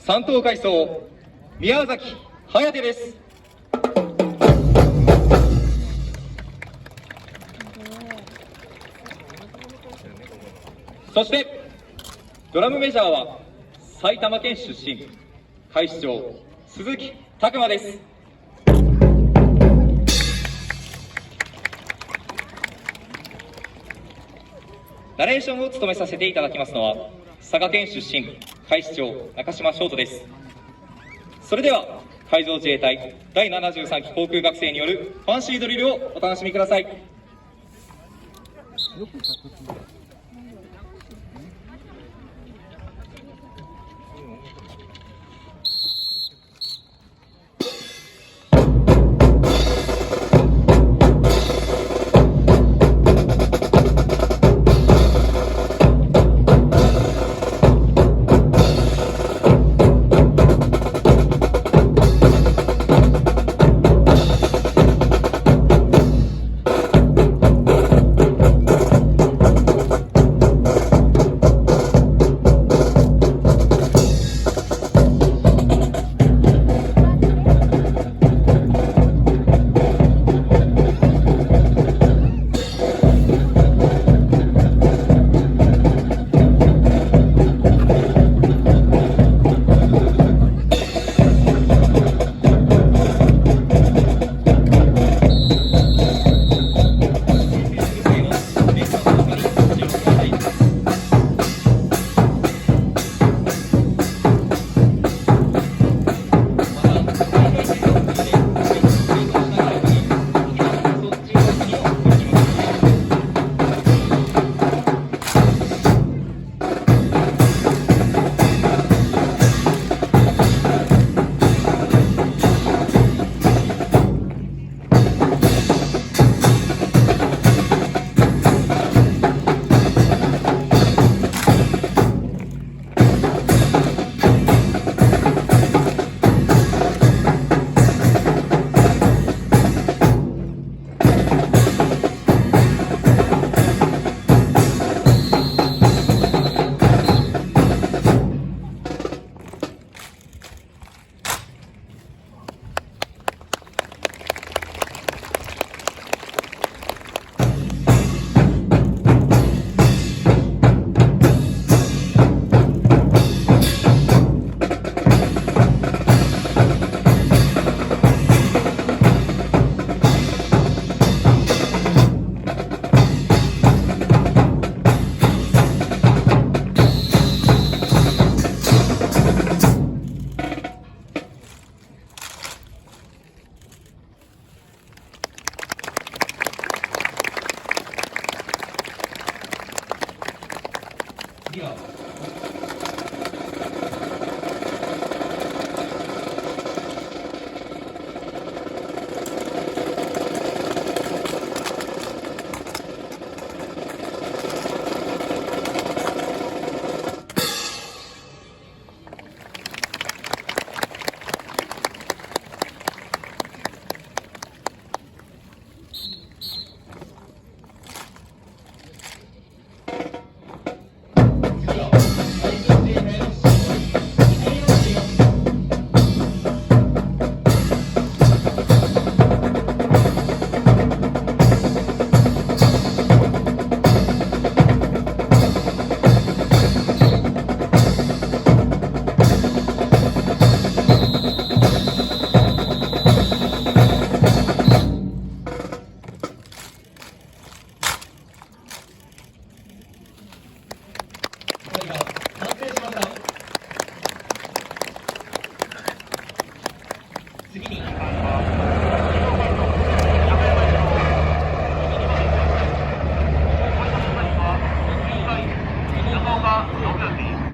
3等海曹宮崎颯です。そしてドラムメジャーは埼玉県出身、海士長鈴木拓磨です。ナレーションを務めさせていただきますのは佐賀県出身、海士長中島翔人です。それでは海上自衛隊第73期航空学生によるファンシードリルをお楽しみください。